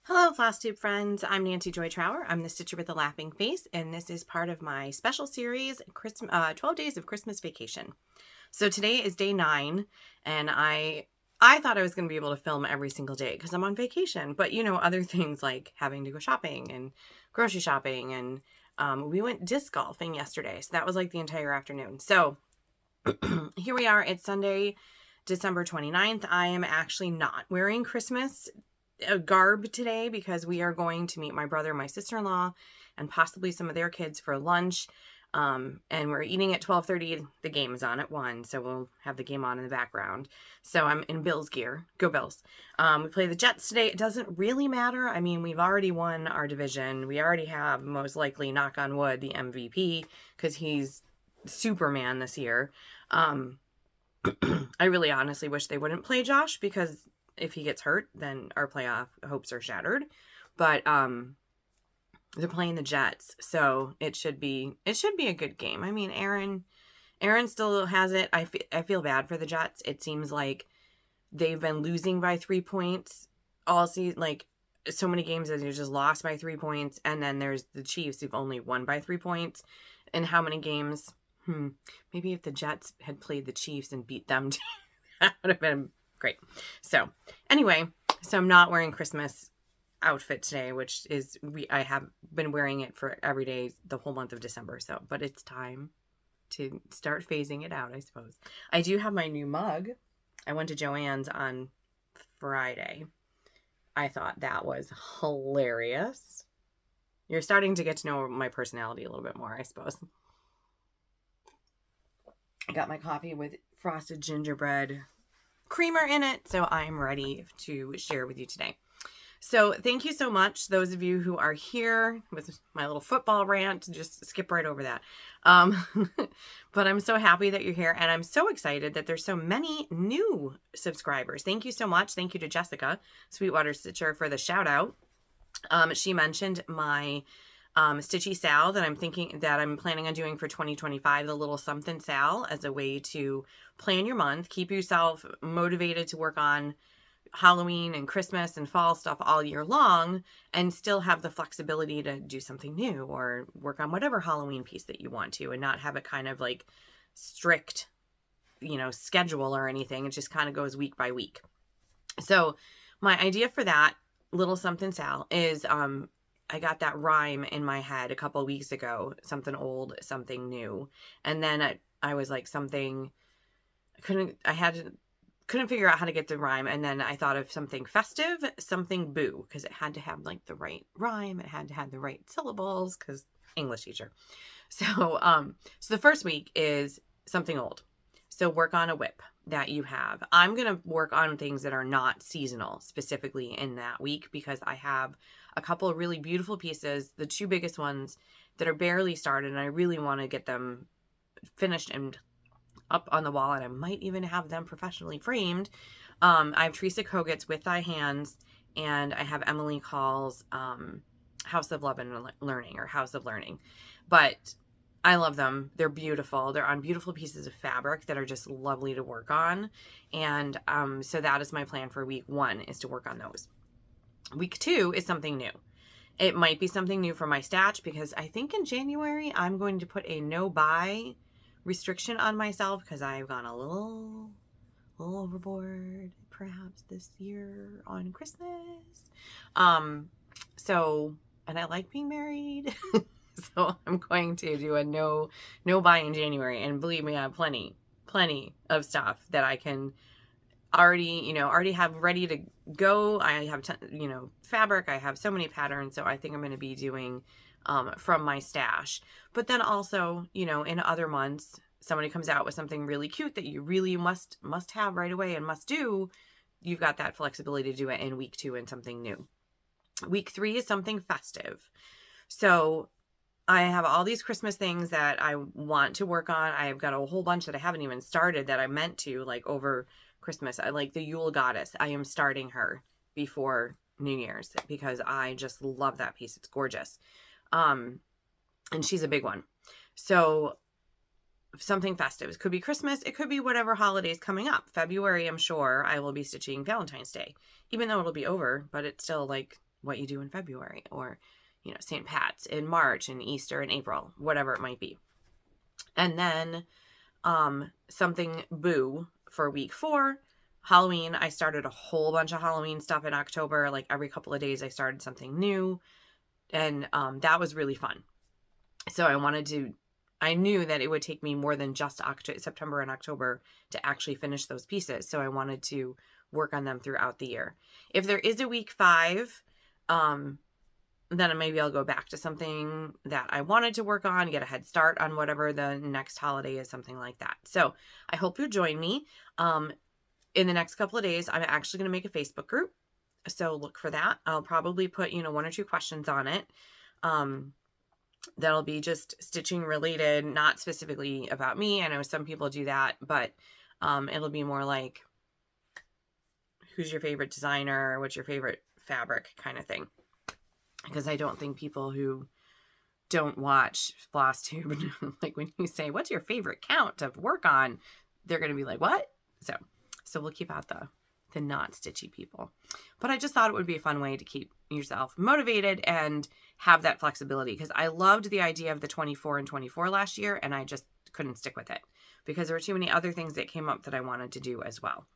Hello, FlossTube friends. I'm Nancy Joy Trower. I'm the Stitcher with the Laughing Face, and this is part of my special series, 12 Days of Christmas Vacation. So today is day 9, and I thought I was going to be able to film every single day because I'm on vacation. But, other things like having to go shopping and grocery shopping, and we went disc golfing yesterday. So that was like the entire afternoon. So here we are. It's Sunday, December 29th. I am actually not wearing Christmas garb today because we are going to meet my brother, my sister-in-law, and possibly some of their kids for lunch. And we're eating at 12:30. The game is on at 1, so we'll have the game on in the background. So I'm in Bills gear. Go Bills. We play the Jets today. It doesn't really matter. I mean, we've already won our division. We already have, most likely, knock on wood, the MVP because he's Superman this year. I really honestly wish they wouldn't play Josh because if he gets hurt, then our playoff hopes are shattered. But they're playing the Jets, so it should be a good game. I mean, Aaron still has it. I feel bad for the Jets. It seems like they've been losing by 3 points all season, like so many games that they just lost by 3 points, and then there's the Chiefs who've only won by 3 points. And how many games? Maybe if the Jets had played the Chiefs and beat them, that would have been great. So anyway, so I'm not wearing Christmas outfit today, which is I have been wearing it for every day the whole month of December. So, but it's time to start phasing it out, I suppose. I do have my new mug. I went to Joann's on Friday. I thought that was hilarious. You're starting to get to know my personality a little bit more, I suppose. I got my coffee with frosted gingerbread creamer in it, so I'm ready to share with you today. So thank you so much, those of you who are here with my little football rant. Just skip right over that. But I'm so happy that you're here, and I'm so excited that there's so many new subscribers. Thank you so much. Thank you to Jessica, Sweetwater Stitcher, for the shout out. She mentioned my Stitchy Sal that I'm planning on doing for 2025, the little something Sal, as a way to plan your month, keep yourself motivated to work on Halloween and Christmas and fall stuff all year long, and still have the flexibility to do something new or work on whatever Halloween piece that you want to, and not have it kind of like strict, schedule or anything. It just kind of goes week by week. So my idea for that little something Sal is, I got that rhyme in my head a couple weeks ago, something old, something new. And then I was like couldn't figure out how to get the rhyme. And then I thought of something festive, something boo, because it had to have like the right rhyme. It had to have the right syllables because English teacher. So the first week is something old. So work on a whip that you have. I'm going to work on things that are not seasonal specifically in that week because I have a couple of really beautiful pieces, the 2 biggest ones that are barely started, and I really want to get them finished and up on the wall, and I might even have them professionally framed. I have Teresa Kogut's With Thy Hands, and I have Emily Call's House of Love and Learning, or House of Learning. But I love them. They're beautiful. They're on beautiful pieces of fabric that are just lovely to work on. And so that is my plan for week 1, is to work on those. Week 2 is something new. It might be something new for my stash because I think in January I'm going to put a no-buy restriction on myself because I've gone a little overboard perhaps this year on Christmas. And I like being married. So I'm going to do a no buy in January, and believe me, I have plenty of stuff that I can already have ready to go. I have fabric. I have so many patterns, so I think I'm going to be doing from my stash. But then also, in other months, somebody comes out with something really cute that you really must have right away and must do. You've got that flexibility to do it in week 2 and something new. Week 3 is something festive. So I have all these Christmas things that I want to work on. I've got a whole bunch that I haven't even started that I meant to, like over Christmas. I like the Yule Goddess. I am starting her before New Year's because I just love that piece. It's gorgeous. And she's a big one. So something festive. It could be Christmas. It could be whatever holidays coming up. February, I'm sure I will be stitching Valentine's Day, even though it'll be over, but it's still like what you do in February, or, you know, St. Pat's in March and Easter in April, whatever it might be. And then something boo for week 4. Halloween, I started a whole bunch of Halloween stuff in October. Like every couple of days I started something new. And that was really fun. So I knew that it would take me more than just September and October to actually finish those pieces. So I wanted to work on them throughout the year. If there is a week 5, then maybe I'll go back to something that I wanted to work on, get a head start on whatever the next holiday is, something like that. So I hope you join me. In the next couple of days, I'm actually going to make a Facebook group. So look for that. I'll probably put, 1 or 2 questions on it. That'll be just stitching related, not specifically about me. I know some people do that, but it'll be more like, who's your favorite designer? What's your favorite fabric kind of thing? Because I don't think people who don't watch FlossTube, like when you say, what's your favorite count to work on? They're going to be like, what? So we'll keep out the not stitchy people. But I just thought it would be a fun way to keep yourself motivated and have that flexibility, because I loved the idea of the 24 and 24 last year, and I just couldn't stick with it because there were too many other things that came up that I wanted to do as well.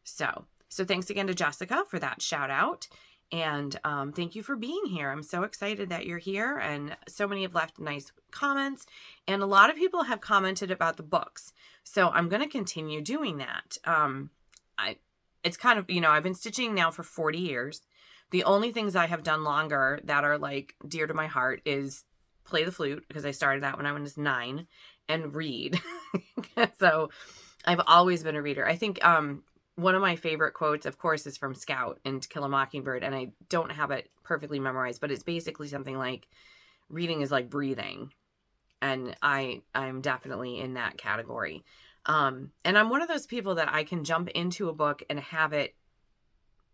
So thanks again to Jessica for that shout out. And thank you for being here. I'm so excited that you're here, and so many have left nice comments, and a lot of people have commented about the books. So I'm going to continue doing that. It's kind of, I've been stitching now for 40 years. The only things I have done longer that are like dear to my heart is play the flute, because I started that when I was 9, and read. So I've always been a reader. I think one of my favorite quotes, of course, is from Scout and To Kill a Mockingbird, and I don't have it perfectly memorized, but it's basically something like, reading is like breathing, and I'm definitely in that category. And I'm one of those people that I can jump into a book and have it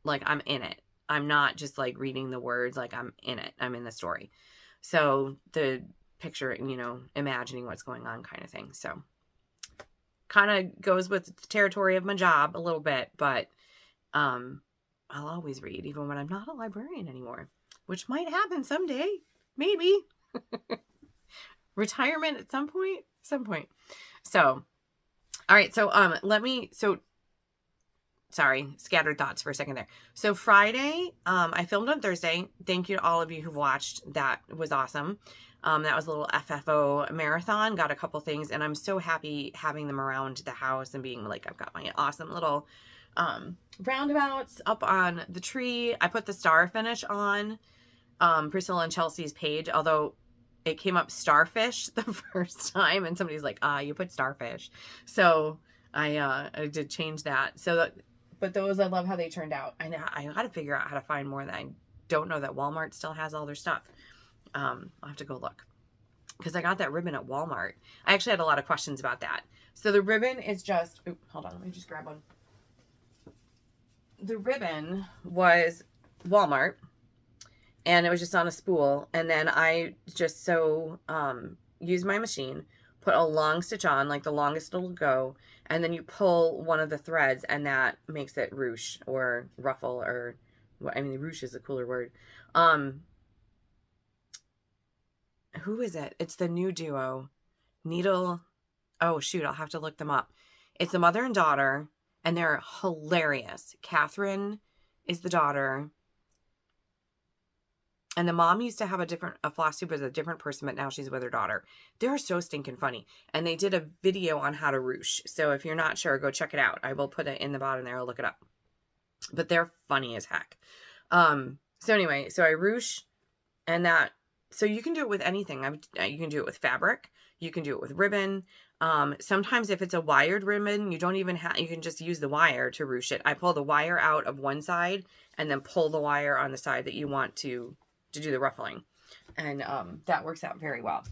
like I'm in it. I'm not just like reading the words, like I'm in it. I'm in the story. So the picture, imagining what's going on kind of thing. So kind of goes with the territory of my job a little bit, but I'll always read, even when I'm not a librarian anymore, which might happen someday, maybe. Retirement at some point. So, all right. So, sorry, scattered thoughts for a second there. So Friday, I filmed on Thursday. Thank you to all of you who've watched. That was awesome. That was a little FFO marathon, got a couple things, and I'm so happy having them around the house and being like, I've got my awesome little roundabouts up on the tree. I put the star finish on Priscilla and Chelsea's page, although it came up starfish the first time, and somebody's like, you put starfish. So I did change that. But those, I love how they turned out. I got to figure out how to find more. That I don't know that Walmart still has all their stuff. I'll have to go look, because I got that ribbon at Walmart. I actually had a lot of questions about that. So the ribbon is just, hold on, let me just grab one. The ribbon was Walmart, and it was just on a spool. And then I just used my machine, put a long stitch on, like the longest it'll go. And then you pull one of the threads, and that makes it ruche or ruffle, or, ruche is a cooler word. Who is it? It's the new duo. Needle. Oh, shoot. I'll have to look them up. It's the mother and daughter, and they're hilarious. Catherine is the daughter. And the mom used to have a FlossTube as a different person, but now she's with her daughter. They're so stinking funny. And they did a video on how to ruche. So if you're not sure, go check it out. I will put it in the bottom there. I'll look it up. But they're funny as heck. So anyway, so I ruche, and that, so you can do it with anything. You can do it with fabric. You can do it with ribbon. Sometimes if it's a wired ribbon, you can just use the wire to ruche it. I pull the wire out of one side and then pull the wire on the side that you want to do the ruffling. And that works out very well.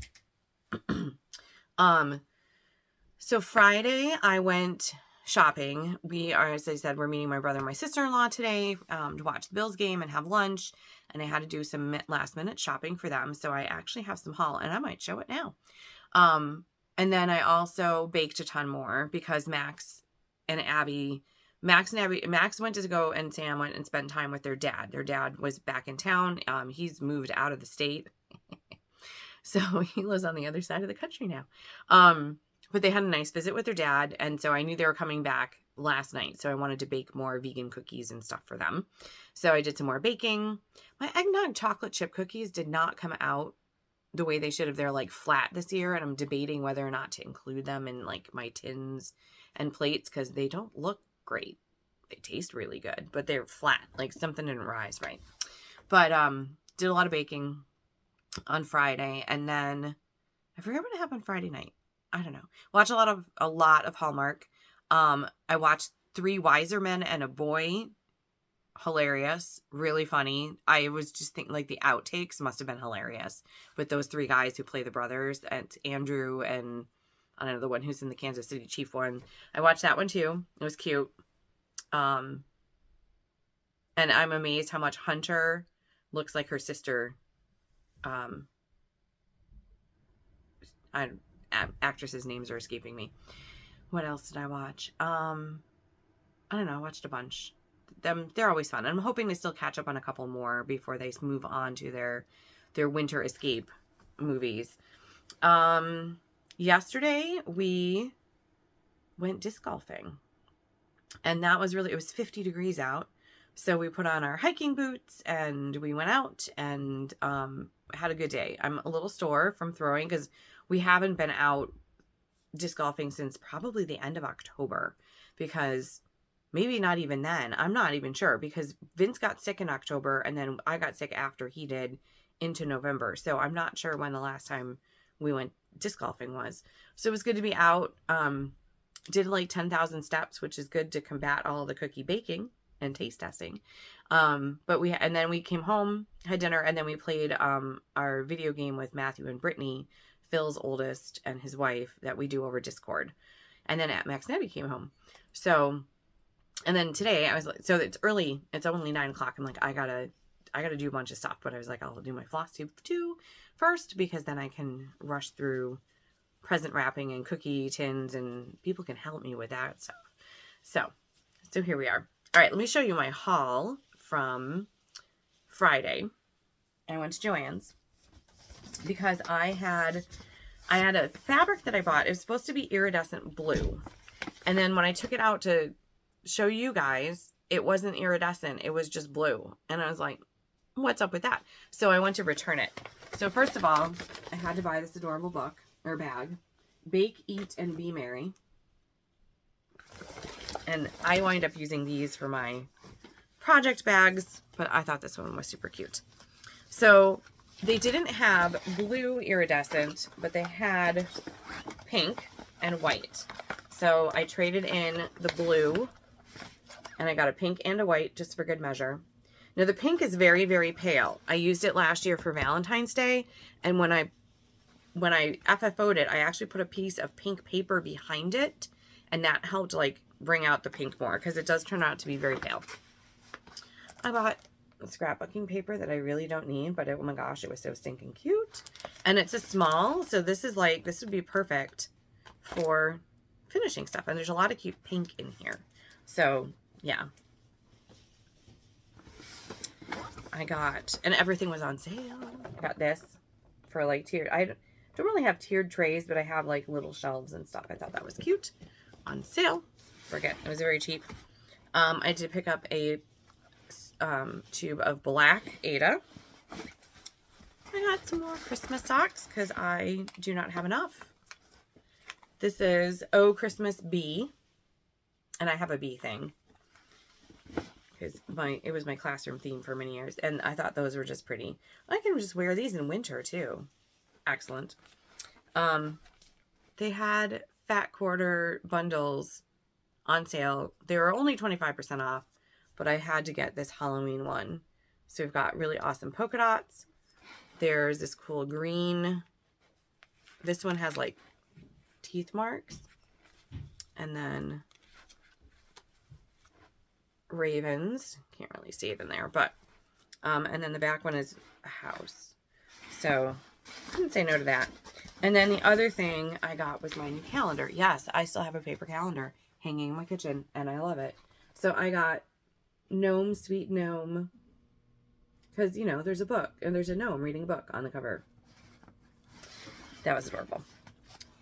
So Friday I went shopping. As I said, we're meeting my brother and my sister-in-law today to watch the Bills game and have lunch. And I had to do some last-minute shopping for them. So I actually have some haul, and I might show it now. And then I also baked a ton more, because Max and Abby Max went to go, and Sam went and spend time with their dad. Their dad was back in town. He's moved out of the state. So he lives on the other side of the country now. But they had a nice visit with their dad. And so I knew they were coming back last night. So I wanted to bake more vegan cookies and stuff for them. So I did some more baking. My eggnog chocolate chip cookies did not come out the way they should have. They're like flat this year. And I'm debating whether or not to include them in like my tins and plates, because they don't look great. They taste really good, but they're flat. Like something didn't rise right. But did a lot of baking on Friday, and then I forget what happened Friday night. I don't know. Watch a lot of Hallmark. I watched 3 Wiser Men and a Boy. Hilarious, really funny. I was just thinking like the outtakes must have been hilarious with those 3 guys who play the brothers, and Andrew and I don't know, the one who's in the Kansas City Chief one. I watched that one too. It was cute. And I'm amazed how much Hunter looks like her sister. Actresses' names are escaping me. What else did I watch? I don't know. I watched a bunch. They're always fun. I'm hoping to still catch up on a couple more before they move on to their winter escape movies. Yesterday we went disc golfing, and that was it was 50 degrees out. So we put on our hiking boots and we went out and had a good day. I'm a little sore from throwing because we haven't been out disc golfing since probably the end of October, because maybe not even then. I'm not even sure, because Vince got sick in October and then I got sick after he did into November. So I'm not sure when the last time we went disc golfing was. So it was good to be out. Did like 10,000 steps, which is good to combat all the cookie baking and taste testing. And then we came home, had dinner, and then we played our video game with Matthew and Brittany, Phil's oldest, and his wife, that we do over Discord. And then Max Nebby came home. So, and then today I was like, so it's early, it's only 9 o'clock. I'm like, I gotta do a bunch of stuff, but I was like, I'll do my FlossTube too first, because then I can rush through present wrapping and cookie tins, and people can help me with that stuff. So here we are. All right, let me show you my haul from Friday. I went to Joann's because I had a fabric that I bought. It was supposed to be iridescent blue. And then when I took it out to show you guys, it wasn't iridescent. It was just blue. And I was like, what's up with that? So I went to return it. So first of all, I had to buy this adorable book or bag. Bake, Eat, and Be Merry. And I wind up using these for my project bags, but I thought this one was super cute. So they didn't have blue iridescent, but they had pink and white. So I traded in the blue, and I got a pink and a white just for good measure. Now the pink is very, very pale. I used it last year for Valentine's Day, and when I FFO'd it, I actually put a piece of pink paper behind it, and that helped like bring out the pink more, because it does turn out to be very pale. I bought scrapbooking paper that I really don't need, but oh my gosh, it was so stinking cute. And it's a small, so this would be perfect for finishing stuff. And there's a lot of cute pink in here. So yeah. And everything was on sale. I got this for like tiered. I don't really have tiered trays, but I have like little shelves and stuff. I thought that was cute. On sale. Forget, it was very cheap. I did pick up a tube of black Ada. I got some more Christmas socks because I do not have enough. This is Oh Christmas Bee, and I have a bee thing because it was my classroom theme for many years, and I thought those were just pretty. I can just wear these in winter too. Excellent. They had fat quarter bundles on sale. They were only 25% off, but I had to get this Halloween one. So we've got really awesome polka dots. There's this cool green. This one has like teeth marks. And then ravens. Can't really see it in there, but and then the back one is a house. So I didn't say no to that. And then the other thing I got was my new calendar. Yes, I still have a paper calendar hanging in my kitchen, and I love it. So I got Gnome, Sweet Gnome, because, you know, there's a book, and there's a gnome reading a book on the cover. That was adorable.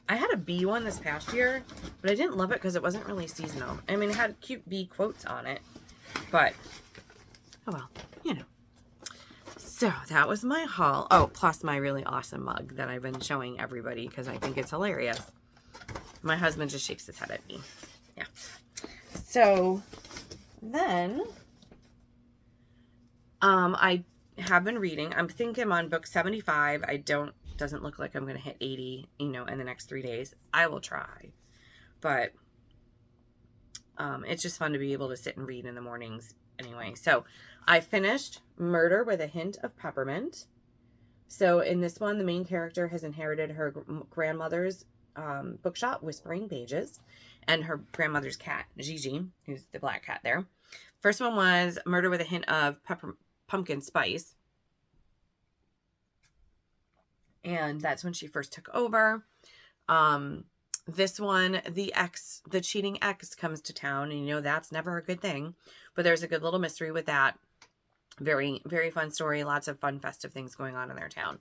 I had a bee one this past year, but I didn't love it because it wasn't really seasonal. I mean, it had cute bee quotes on it, but, oh well, you know. So that was my haul. Oh, plus my really awesome mug that I've been showing everybody because I think it's hilarious. My husband just shakes his head at me. Yeah. So then, I have been reading. I think I'm on book 75. Doesn't look like I'm going to hit 80, you know, in the next 3 days. I will try. But it's just fun to be able to sit and read in the mornings anyway. So I finished Murder with a Hint of Peppermint. So in this one, the main character has inherited her grandmother's bookshop, Whispering Pages, and her grandmother's cat, Gigi, who's the black cat there. First one was Murder with a Hint of Pumpkin Spice. And that's when she first took over. This one, the cheating ex comes to town, and you know that's never a good thing. But there's a good little mystery with that. Very, very fun story. Lots of fun, festive things going on in their town.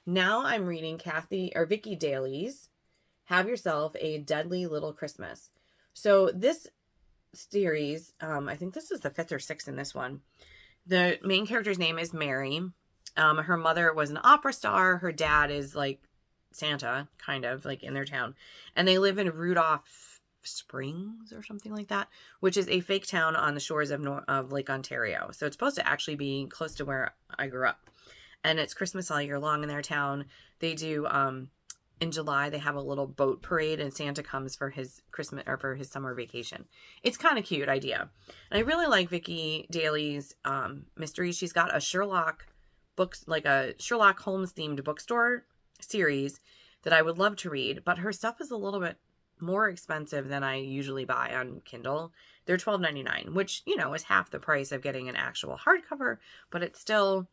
Now I'm reading Vicki Daly's Have Yourself a Deadly Little Christmas. So this series, I think this is the 5th or 6th in this one. The main character's name is Mary. Her mother was an opera star. Her dad is like Santa, kind of like in their town. And they live in Rudolph Springs or something like that, which is a fake town on the shores of Lake Ontario. So it's supposed to actually be close to where I grew up. And it's Christmas all year long in their town. They do, in July, they have a little boat parade, and Santa comes for his Christmas or for his summer vacation. It's kind of cute idea. And I really like Vicki Daly's mystery. She's got a Sherlock books, like a Sherlock Holmes themed bookstore series that I would love to read, but her stuff is a little bit more expensive than I usually buy on Kindle. They're $12.99, which, you know, is half the price of getting an actual hardcover, but it's still,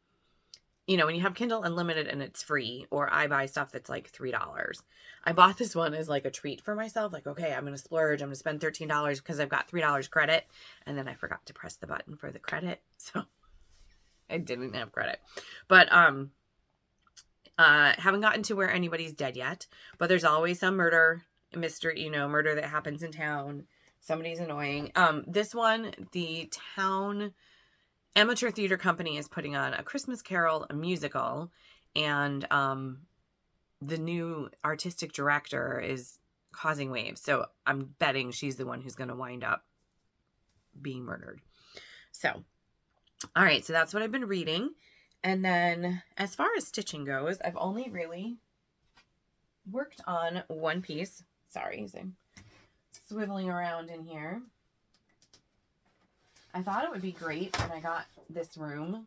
you know, when you have Kindle Unlimited and it's free, or I buy stuff that's like $3. I bought this one as like a treat for myself. Like, okay, I'm going to splurge. I'm going to spend $13 because I've got $3 credit. And then I forgot to press the button for the credit. So I didn't have credit, but, haven't gotten to Where Anybody's Dead yet, but there's always some murder mystery, you know, murder that happens in town. Somebody's annoying. This one, the town amateur theater company is putting on A Christmas Carol, a musical, and the new artistic director is causing waves. So I'm betting she's the one who's going to wind up being murdered. So, all right. So that's what I've been reading. And then as far as stitching goes, I've only really worked on one piece. Sorry, I'm swiveling around in here. I thought it would be great when I got this room.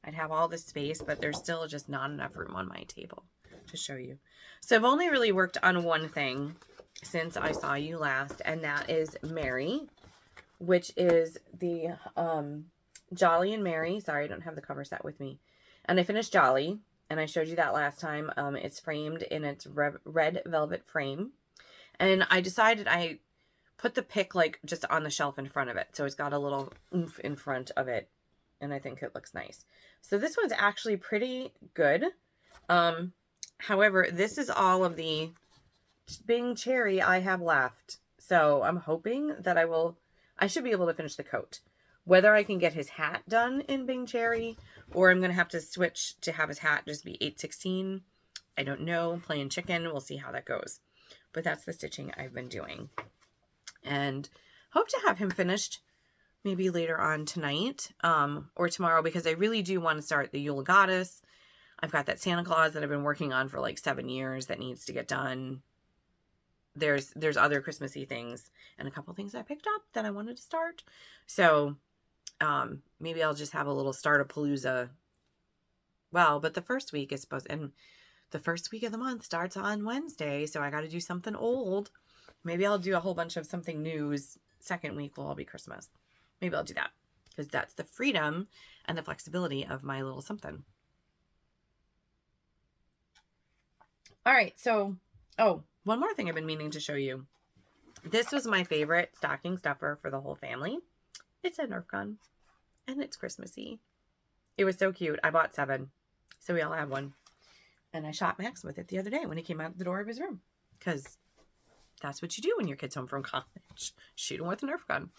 I'd have all this space, but there's still just not enough room on my table to show you. So I've only really worked on one thing since I saw you last, and that is Mary, which is the Jolly and Mary. Sorry, I don't have the cover set with me. And I finished Jolly, and I showed you that last time. It's framed in its red velvet frame. And I decided I put the pick like just on the shelf in front of it. So it's got a little oomph in front of it. And I think it looks nice. So this one's actually pretty good. However, this is all of the Bing Cherry I have left. So I'm hoping that I should be able to finish the coat. Whether I can get his hat done in Bing Cherry, or I'm going to have to switch to have his hat just be 8/16. I don't know. Playing chicken. We'll see how that goes. But that's the stitching I've been doing. And hope to have him finished maybe later on tonight or tomorrow, because I really do want to start the Yule Goddess. I've got that Santa Claus that I've been working on for like 7 years that needs to get done. There's other Christmassy things and a couple things I picked up that I wanted to start. So maybe I'll just have a little start-a-palooza. Well, but the first week is and the first week of the month starts on Wednesday, so I got to do something old. Maybe I'll do a whole bunch of something new. Second week will all be Christmas. Maybe I'll do that, because that's the freedom and the flexibility of my little something. All right, so, one more thing I've been meaning to show you. This was my favorite stocking stuffer for the whole family. It's a Nerf gun, and it's Christmassy. It was so cute. I bought 7, so we all have one. And I shot Max with it the other day when he came out the door of his room, because that's what you do when your kid's home from college. Shoot him with a Nerf gun.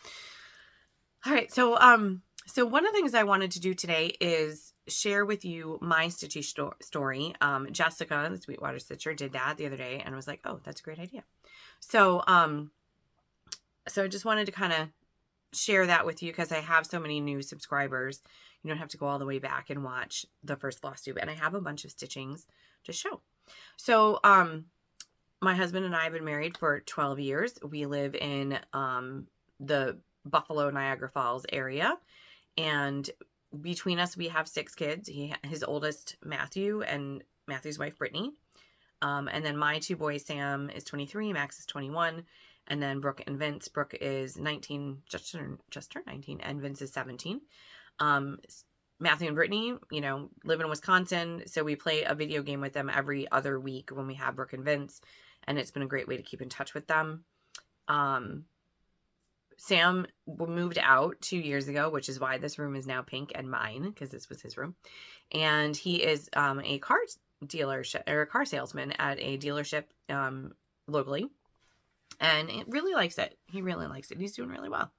All right, so one of the things I wanted to do today is share with you my Stitchy story. Jessica, the Sweetwater Stitcher, did that the other day, and I was like, oh, that's a great idea. So I just wanted to kind of share that with you because I have so many new subscribers. You don't have to go all the way back and watch the first FlossTube, and I have a bunch of stitchings to show. So my husband and I have been married for 12 years. We live in the Buffalo, Niagara Falls area, and between us, we have 6 kids. His oldest, Matthew, and Matthew's wife, Brittany. And then my 2 boys, Sam is 23, Max is 21, and then Brooke and Vince. Brooke is 19, just turned 19, and Vince is 17. Matthew and Brittany, you know, live in Wisconsin, so we play a video game with them every other week when we have Brooke and Vince, and it's been a great way to keep in touch with them. Sam moved out 2 years ago, which is why this room is now pink and mine, because this was his room. And he is a car dealership or a car salesman at a dealership locally, and it really likes it. He really likes it. He's doing really well.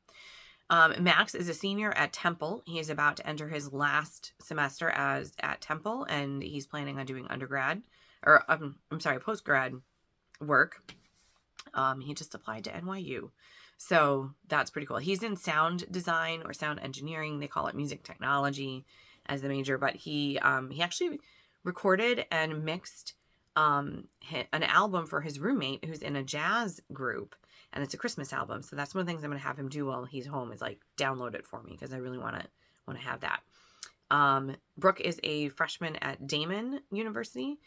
Max is a senior at Temple. He is about to enter his last semester at Temple, and he's planning on doing postgrad work. He just applied to NYU. So that's pretty cool. He's in sound design or sound engineering. They call it music technology as the major, but he actually recorded and mixed an album for his roommate who's in a jazz group, and it's a Christmas album. So that's one of the things I'm going to have him do while he's home is like download it for me, because I really want to have that. Brooke is a freshman at Damon University,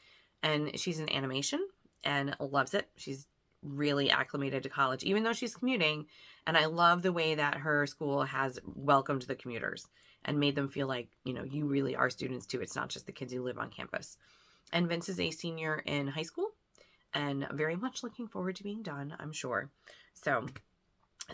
and she's in animation and loves it. She's really acclimated to college, even though she's commuting. And I love the way that her school has welcomed the commuters and made them feel like, you know, you really are students too. It's not just the kids who live on campus. And Vince is a senior in high school and very much looking forward to being done, I'm sure. So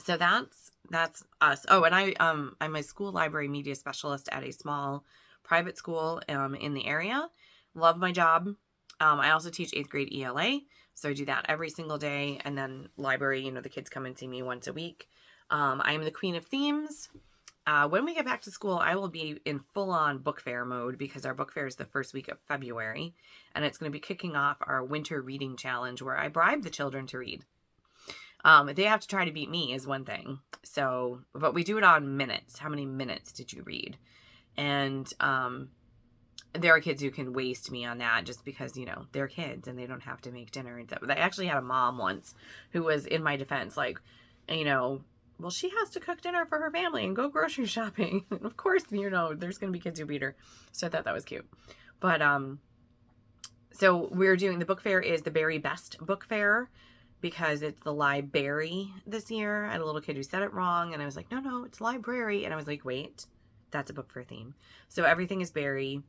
that's us. Oh, and I'm a school library media specialist at a small private school in the area. Love my job. I also teach 8th grade ELA, so I do that every single day. And then library, you know, the kids come and see me once a week. I am the queen of themes. When we get back to school, I will be in full-on book fair mode, because our book fair is the first week of February, and it's going to be kicking off our winter reading challenge where I bribe the children to read. They have to try to beat me is one thing. So, but we do it on minutes. How many minutes did you read? And there are kids who can waste me on that just because, you know, they're kids and they don't have to make dinner and stuff. I actually had a mom once who was in my defense, like, you know, well, she has to cook dinner for her family and go grocery shopping. Of course, you know, there's going to be kids who beat her. So I thought that was cute. But, so we're doing, the book fair is the Berry Best book fair, because it's the library this year. I had a little kid who said it wrong, and I was like, no, it's library. And I was like, wait, that's a book fair theme. So everything is berry.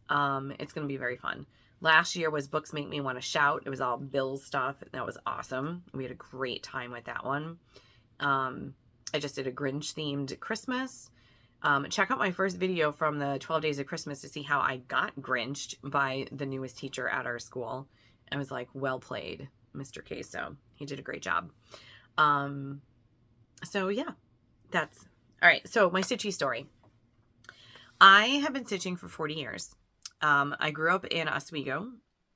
It's going to be very fun. Last year was Books Make Me Want to Shout. It was all Bill's stuff. That was awesome. We had a great time with that one. I just did a Grinch themed Christmas. Check out my first video from the 12 Days of Christmas to see how I got Grinched by the newest teacher at our school. I was like, well played, Mr. Queso. He did a great job. So yeah, that's all right. So my Stitchy story. I have been stitching for 40 years. I grew up in Oswego,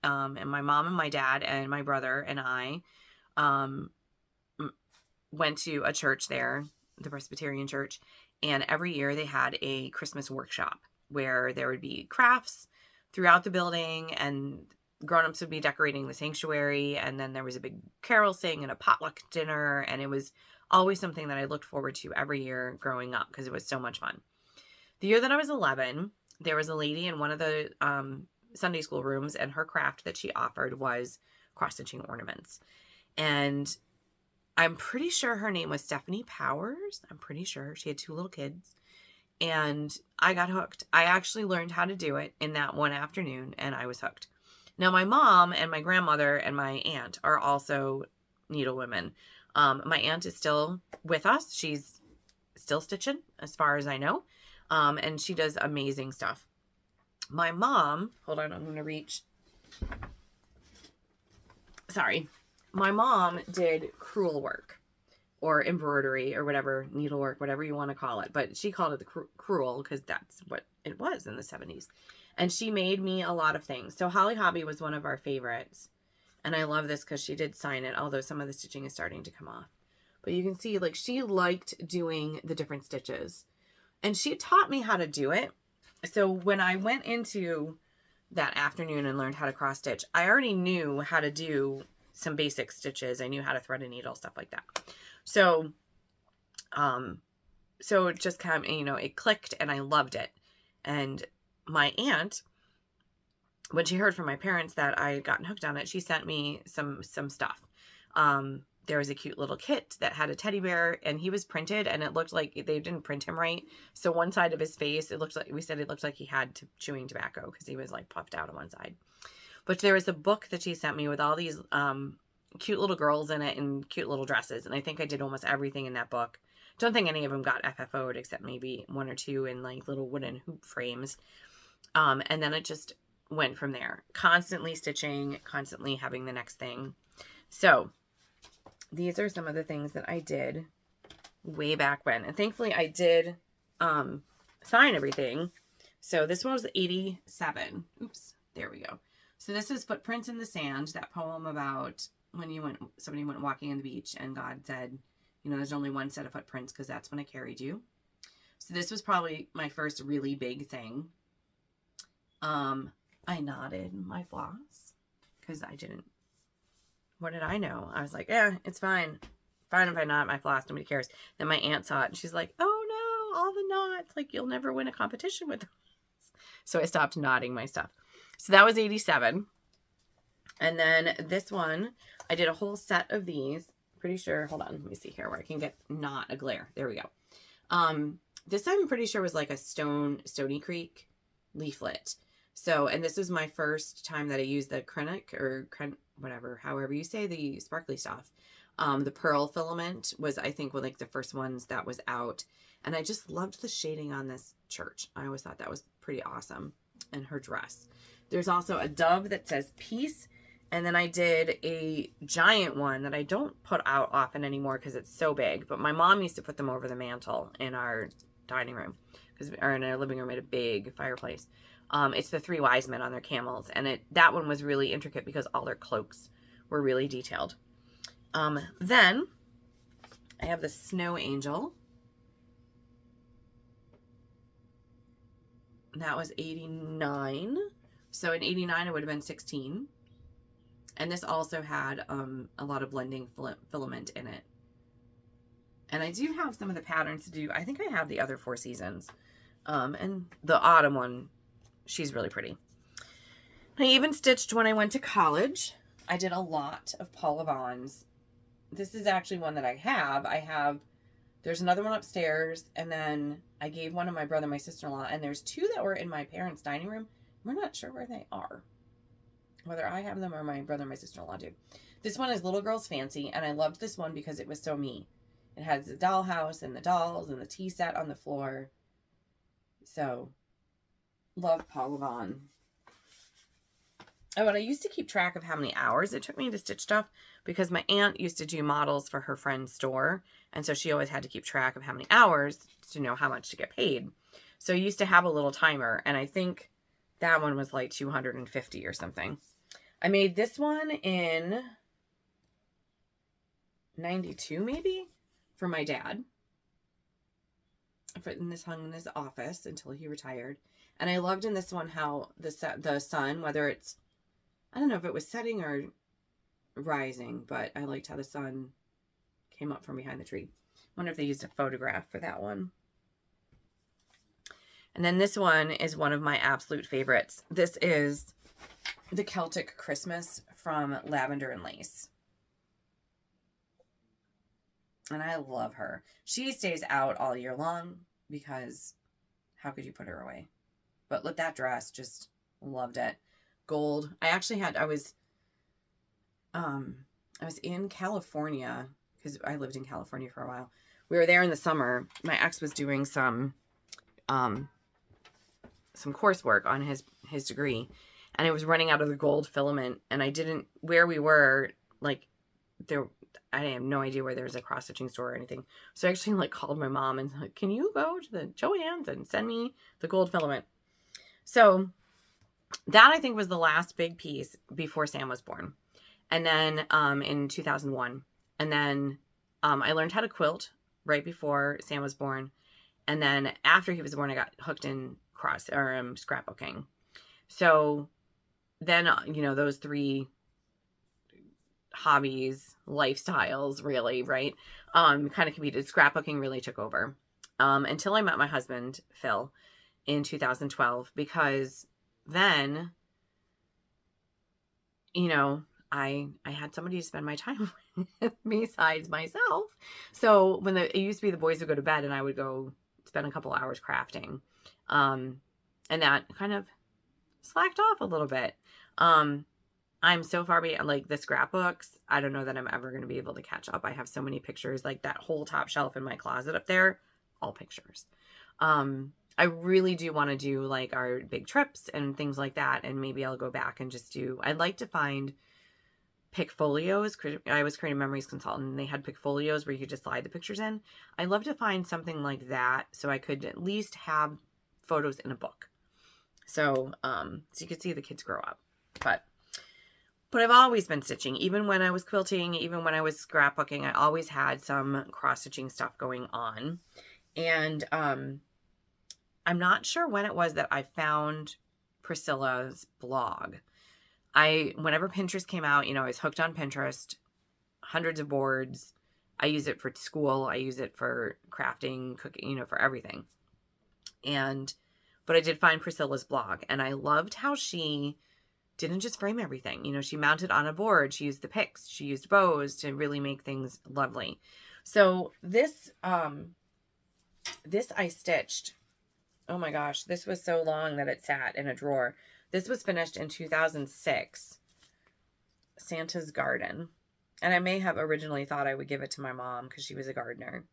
and my mom and my dad and my brother and I went to a church there, the Presbyterian church, and every year they had a Christmas workshop where there would be crafts throughout the building, and grown-ups would be decorating the sanctuary, and then there was a big carol sing and a potluck dinner, and it was always something that I looked forward to every year growing up because it was so much fun. The year that I was 11, there was a lady in one of the Sunday school rooms, and her craft that she offered was cross-stitching ornaments. And I'm pretty sure her name was Stephanie Powers. I'm pretty sure. She had 2 little kids. And I got hooked. I actually learned how to do it in that one afternoon, and I was hooked. Now, my mom and my grandmother and my aunt are also needlewomen. My aunt is still with us. She's still stitching as far as I know. And she does amazing stuff. My mom, hold on, I'm going to reach. Sorry. My mom did crewel work or embroidery or whatever, needlework, whatever you want to call it. But she called it the crewel because that's what it was in the 70s. And she made me a lot of things. So Holly Hobby was one of our favorites. And I love this because she did sign it, although some of the stitching is starting to come off. But you can see, like, she liked doing the different stitches. And she taught me how to do it. So when I went into that afternoon and learned how to cross stitch, I already knew how to do some basic stitches. I knew how to thread a needle, stuff like that. So, so it just kind of, you know, it clicked and I loved it. And my aunt, when she heard from my parents that I had gotten hooked on it, she sent me some stuff. There was a cute little kit that had a teddy bear and he was printed and it looked like they didn't print him right. So one side of his face, it looked like, we said it looked like he had chewing tobacco because he was like puffed out on one side. But there was a book that she sent me with all these cute little girls in it and cute little dresses. And I think I did almost everything in that book. Don't think any of them got FFO'd except maybe one or two in like little wooden hoop frames. And then it just went from there. Constantly stitching, constantly having the next thing. So these are some of the things that I did way back when. And thankfully I did sign everything. So this one was 87. Oops, there we go. So this is Footprints in the Sand, that poem about when somebody went walking on the beach and God said, you know, there's only one set of footprints because that's when I carried you. So this was probably my first really big thing. I knotted my floss because I didn't, what did I know? I was like, yeah, it's fine. Fine if I knot my floss, nobody cares. Then my aunt saw it and she's like, oh no, all the knots, like you'll never win a competition with us. So I stopped knotting my stuff. So that was 87. And then this one, I did a whole set of these. Pretty sure, hold on, let me see here where I can get not a glare. There we go. This I'm pretty sure was like a Stony Creek leaflet. So, and this was my first time that I used the whatever, however you say the sparkly stuff. The pearl filament was, I think, one like the first ones that was out. And I just loved the shading on this church. I always thought that was pretty awesome. And her dress. There's also a dove that says peace. And then I did a giant one that I don't put out often anymore because it's so big. But my mom used to put them over the mantle in our dining room, or in our living room at a big fireplace. It's the three wise men on their camels. And that one was really intricate because all their cloaks were really detailed. Then I have the snow angel. That was 89. So in 89, it would have been 16. And this also had a lot of blending filament in it. And I do have some of the patterns to do. I think I have the other 4 seasons. And the autumn one, she's really pretty. I even stitched when I went to college. I did a lot of Paul Yvonne's. This is actually one that I have. There's another one upstairs. And then I gave one to my brother, my sister-in-law. And there's 2 that were in my parents' dining room. We're not sure where they are. Whether I have them or my brother and my sister-in-law do. This one is Little Girl's Fancy, and I loved this one because it was so me. It has the dollhouse and the dolls and the tea set on the floor. So, love Paul Yvonne. Oh, and I used to keep track of how many hours it took me to stitch stuff because my aunt used to do models for her friend's store, and so she always had to keep track of how many hours to know how much to get paid. So I used to have a little timer, and I think that one was like 250 or something. I made this one in 92 maybe for my dad. And this hung in his office until he retired. And I loved in this one how the sun, whether it's, I don't know if it was setting or rising, but I liked how the sun came up from behind the tree. I wonder if they used a photograph for that one. And then this one is one of my absolute favorites. This is the Celtic Christmas from Lavender and Lace. And I love her. She stays out all year long because how could you put her away? But look, that dress, just loved it. Gold. I was in California because I lived in California for a while we were there in the summer. My ex was doing some coursework on his degree, and it was running out of the gold filament, and I didn't, where we were, like, there, I have no idea where there's a cross-stitching store or anything. So I actually like called my mom and like, can you go to the Joann's and send me the gold filament? So that I think was the last big piece before Sam was born. And then in 2001, and then I learned how to quilt right before Sam was born. And then after he was born, I got hooked in scrapbooking. So then, you know, those three hobbies, lifestyles, really, right? Kind of competed. Scrapbooking really took over until I met my husband, Phil, in 2012, because then, you know, I had somebody to spend my time with besides myself. So when it used to be the boys would go to bed and I would go spend a couple hours crafting. And that kind of slacked off a little bit. I'm so far behind, like the scrapbooks. I don't know that I'm ever going to be able to catch up. I have so many pictures, like that whole top shelf in my closet up there, all pictures. I really do want to do like our big trips and things like that. And maybe I'll go back and just do, I'd like to find pick folios. I was creating memories consultant and they had pick folios where you could just slide the pictures in. I'd love to find something like that so I could at least have photos in a book. So you could see the kids grow up. But I've always been stitching. Even when I was quilting, even when I was scrapbooking, I always had some cross-stitching stuff going on. And I'm not sure when it was that I found Priscilla's blog. Whenever Pinterest came out, you know, I was hooked on Pinterest, hundreds of boards. I use it for school. I use it for crafting, cooking, you know, for everything. But I did find Priscilla's blog, and I loved how she didn't just frame everything. You know, she mounted on a board. She used the picks. She used bows to really make things lovely. So this I stitched. Oh my gosh, this was so long that it sat in a drawer. This was finished in 2006. Santa's Garden. And I may have originally thought I would give it to my mom because she was a gardener.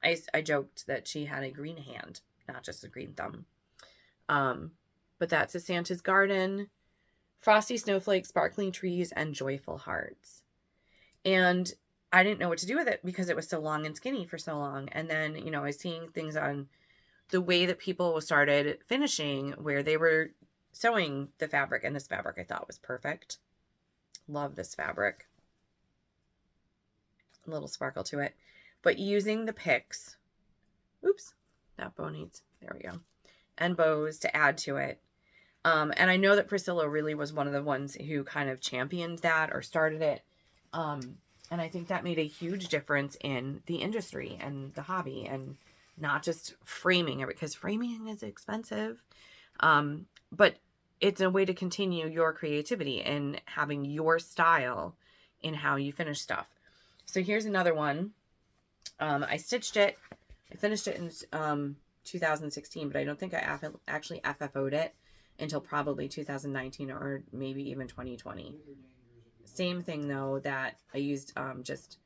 I joked that she had a green hand, not just a green thumb. But that's a Santa's Garden. Frosty snowflakes, sparkling trees, and joyful hearts. And I didn't know what to do with it because it was so long and skinny for so long. And then, you know, I was seeing things on the way that people started finishing where they were sewing the fabric. And this fabric I thought was perfect. Love this fabric. A little sparkle to it. But using the picks. Oops, that bow needs, there we go. And bows to add to it. And I know that Priscilla really was one of the ones who kind of championed that or started it. And I think that made a huge difference in the industry and the hobby and not just framing it, because framing is expensive. But it's a way to continue your creativity and having your style in how you finish stuff. So here's another one. I stitched it. I finished it in 2016, but I don't think I actually FFO'd it until probably 2019 or maybe even 2020. Same thing though, that I used just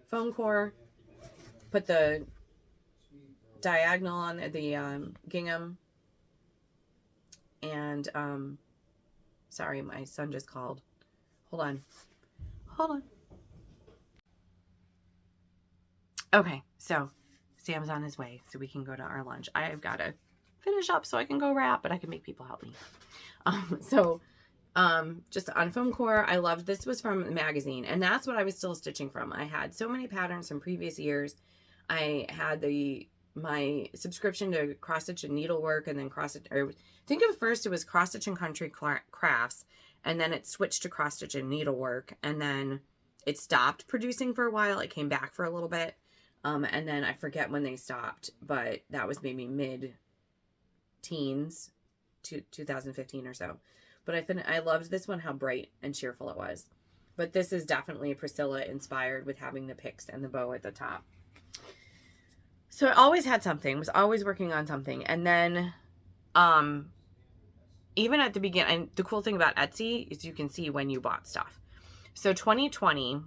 foam core, put the diagonal on the gingham, and sorry, my son just called. Hold on. Okay, so Sam's on his way, so we can go to our lunch. I've got to finish up so I can go wrap, but I can make people help me. Just on foam core, I loved, this was from the magazine, and that's what I was still stitching from. I had so many patterns from previous years. I had my subscription to Cross Stitch and Needlework, and then I think at first it was Cross Stitch and Country Crafts, and then it switched to Cross Stitch and Needlework, and then it stopped producing for a while. It came back for a little bit, and then I forget when they stopped, but that was maybe mid-teens, 2015 or so. But I loved this one, how bright and cheerful it was. But this is definitely Priscilla inspired with having the picks and the bow at the top. So I always had something, was always working on something. And then even at the beginning, the cool thing about Etsy is you can see when you bought stuff. So 2020,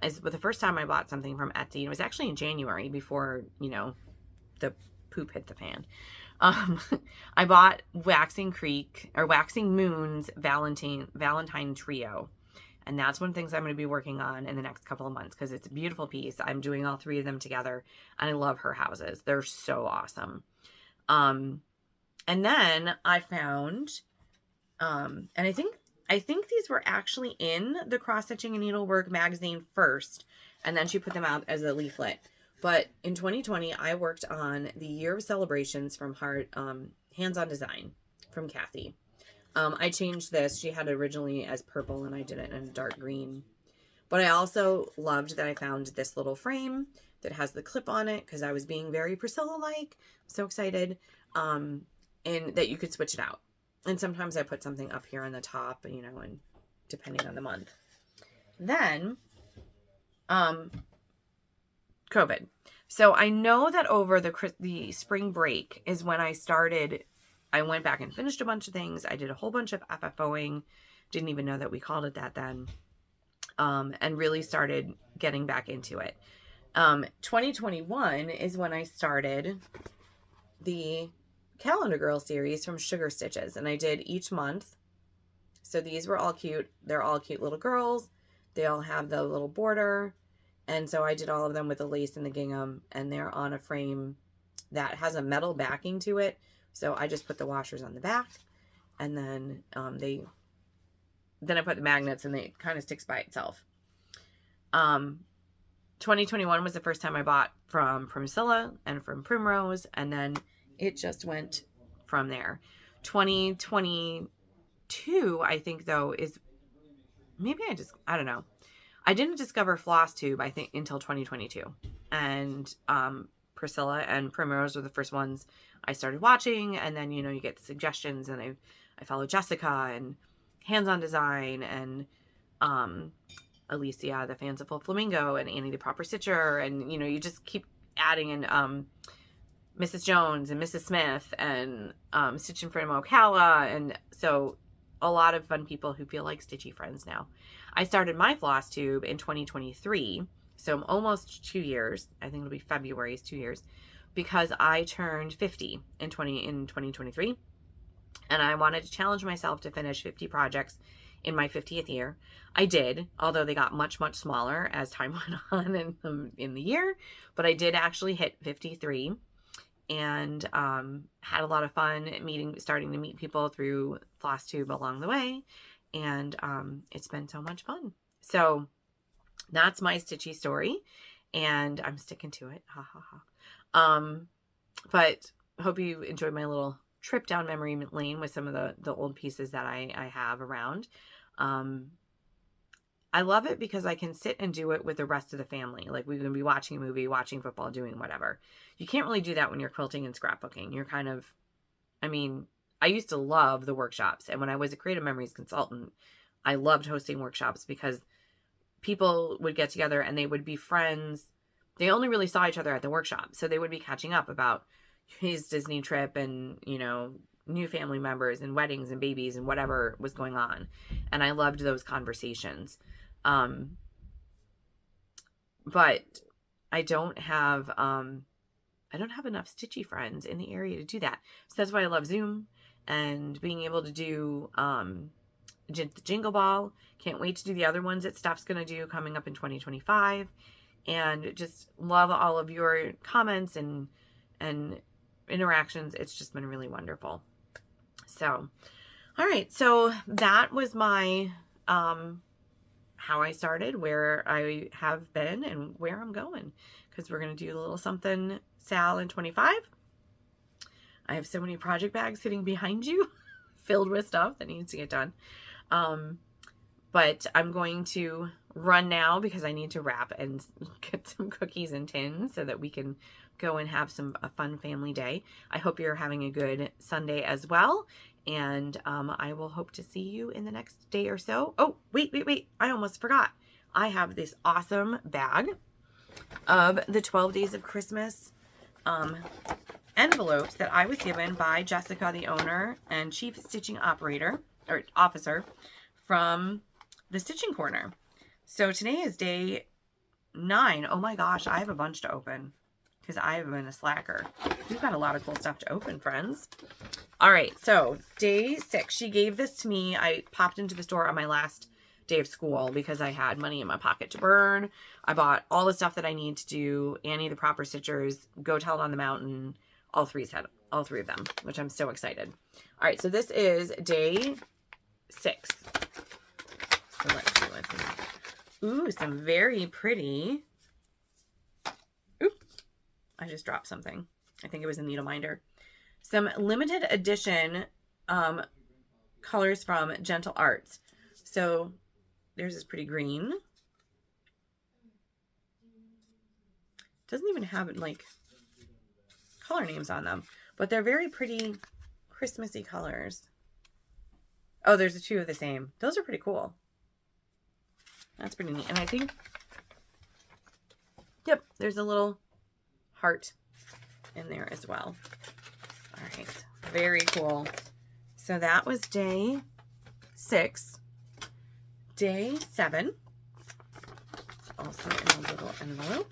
Is the first time I bought something from Etsy. It was actually in January before, you know, the poop hit the fan. I bought Waxing Moon's Valentine Trio. And that's one of the things I'm going to be working on in the next couple of months because it's a beautiful piece. I'm doing all 3 of them together, and I love her houses. They're so awesome. And then I found, and I think these were actually in the Cross Stitching and Needlework magazine first, and then she put them out as a leaflet. But in 2020, I worked on the Year of Celebrations from Hands-On Design from Kathy. I changed this. She had it originally as purple, and I did it in a dark green. But I also loved that I found this little frame that has the clip on it because I was being very Priscilla-like. So excited. And that you could switch it out. And sometimes I put something up here on the top, you know, and depending on the month. Then, COVID. So I know that over the spring break is when I went back and finished a bunch of things. I did a whole bunch of FFOing. Didn't even know that we called it that then. And really started getting back into it. 2021 is when I started the Calendar Girl series from Sugar Stitches. And I did each month. So these were all cute. They're all cute little girls. They all have the little border. And so I did all of them with the lace and the gingham. And they're on a frame that has a metal backing to it. So I just put the washers on the back, and then I put the magnets, and it kind of sticks by itself. 2021 was the first time I bought from Priscilla and from Primrose, and then it just went from there. 2022, I think, though, is maybe I don't know. I didn't discover FLOSSTUBE, I think, until 2022. And Priscilla and Primrose were the first ones I started watching, and then, you know, you get the suggestions, and I follow Jessica and Hands-On Design and Alicia, the Fanciful Flamingo, and Annie the Proper Stitcher, and, you know, you just keep adding in Mrs. Jones and Mrs. Smith and Stitch in Front of Ocala, and so a lot of fun people who feel like Stitchy friends now. I started my FLOSSTUBE in 2023, so almost 2 years. I think it'll be February is 2 years, because I turned 50 in 2023, and I wanted to challenge myself to finish 50 projects in my 50th year. I did, although they got much, much smaller as time went on in the year, but I did actually hit 53, and had a lot of fun starting to meet people through FLOSSTUBE along the way, and it's been so much fun. So that's my Stitchy story, and I'm sticking to it. Ha ha ha. But hope you enjoyed my little trip down memory lane with some of the old pieces that I have around. I love it because I can sit and do it with the rest of the family. Like, we can be watching a movie, watching football, doing whatever. You can't really do that when you're quilting and scrapbooking. You're kind of, I mean, I used to love the workshops. And when I was a Creative Memories consultant, I loved hosting workshops because people would get together and they would be friends. They only really saw each other at the workshop. So they would be catching up about his Disney trip and, you know, new family members and weddings and babies and whatever was going on. And I loved those conversations. But I don't have enough Stitchy friends in the area to do that. So that's why I love Zoom and being able to do, the Jingle Ball. Can't wait to do the other ones that Steph's going to do coming up in 2025. And just love all of your comments and interactions. It's just been really wonderful. So, all right. So that was my, how I started, where I have been, and where I'm going. Because we're going to do a little something Sal in 25. I have so many project bags sitting behind you filled with stuff that needs to get done. But I'm going to run now because I need to wrap and get some cookies and tins so that we can go and have a fun family day. I hope you're having a good Sunday as well. And I will hope to see you in the next day or so. Oh, wait. I almost forgot. I have this awesome bag of the 12 Days of Christmas envelopes that I was given by Jessica, the owner and chief stitching officer from the Stitching Corner. So today is day 9. Oh my gosh, I have a bunch to open because I have been a slacker. We've got a lot of cool stuff to open, friends. All right, so day 6. She gave this to me. I popped into the store on my last day of school because I had money in my pocket to burn. I bought all the stuff that I need to do Annie the Proper Stitchers, Go Tell It on the Mountain, all three of them, which I'm so excited. All right, so this is day 6. So let's see what's in there. Ooh, some very pretty. Oop, I just dropped something. I think it was a needle minder. Some limited edition colors from Gentle Arts. So there's this pretty green. Doesn't even have like color names on them, but they're very pretty Christmassy colors. Oh, there's 2 of the same. Those are pretty cool. That's pretty neat. And I think, yep, there's a little heart in there as well. All right, very cool. So that was day 6. Day 7. It's also in a little envelope.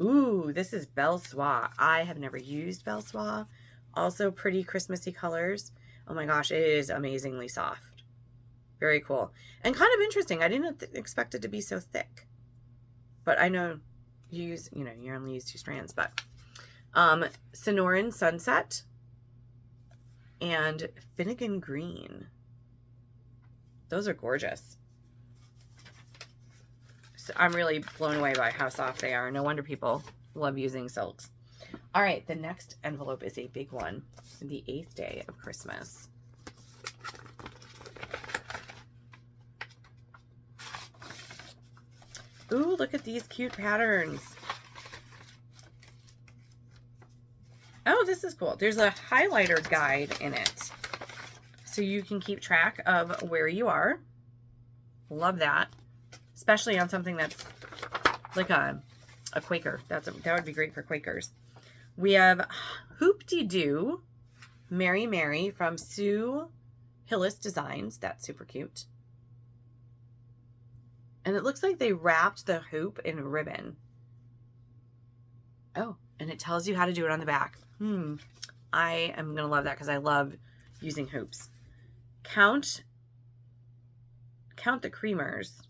Ooh, this is Belle Soie. I have never used Belle Soie. Also pretty Christmassy colors. Oh my gosh, it is amazingly soft. Very cool. And kind of interesting. I didn't expect it to be so thick. But I know you only use 2 strands, but Sonoran Sunset and Finnegan Green. Those are gorgeous. So I'm really blown away by how soft they are. No wonder people love using silks. All right, the next envelope is a big one. The 8th day of Christmas. Ooh, look at these cute patterns. Oh, this is cool. There's a highlighter guide in it, so you can keep track of where you are. Love that, especially on something that's like a Quaker. That would be great for Quakers. We have Hoop-de-Doo, Mary Mary from Sue Hillis Designs. That's super cute. And it looks like they wrapped the hoop in ribbon. Oh, and it tells you how to do it on the back. I am going to love that because I love using hoops. Count the Creamers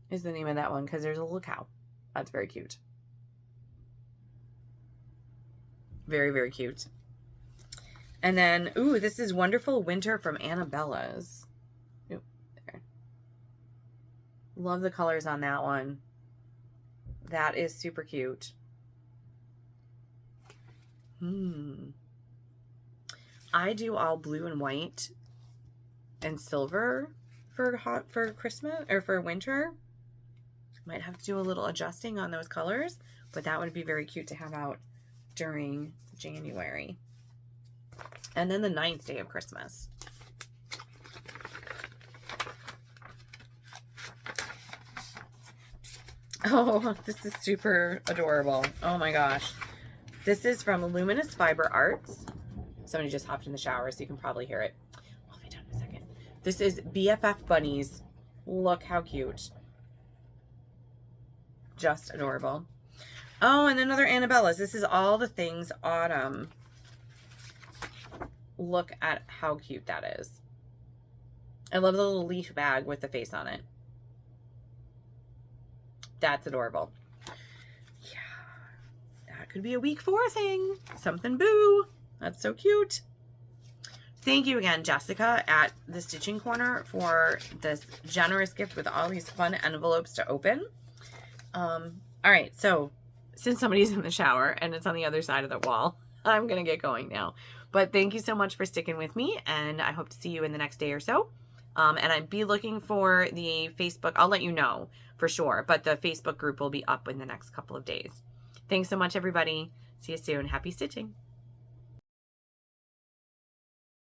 is the name of that one because there's a little cow. That's very cute. Very, very cute. And then, ooh, this is Wonderful Winter from Anabella's. Ooh, there. Love the colors on that one. That is super cute. I do all blue and white and silver for Christmas or for winter. Might have to do a little adjusting on those colors, but that would be very cute to have out during January. And then the 9th day of Christmas. Oh, this is super adorable. Oh my gosh. This is from Luminous Fiber Arts. Somebody just hopped in the shower, so you can probably hear it. I'll be done in a second. This is BFF Bunnies. Look how cute. Just adorable. Oh, and another Anabella's. This is All the Things Autumn. Look at how cute that is. I love the little leaf bag with the face on it. That's adorable. Yeah. That could be a week 4 thing. Something boo. That's so cute. Thank you again, Jessica, at the Stitching Corner for this generous gift with all these fun envelopes to open. All right, so since somebody's in the shower and it's on the other side of the wall, I'm going to get going now. But thank you so much for sticking with me, and I hope to see you in the next day or so. And I'd be looking for the Facebook. I'll let you know for sure, but the Facebook group will be up in the next couple of days. Thanks so much, everybody. See you soon. Happy stitching.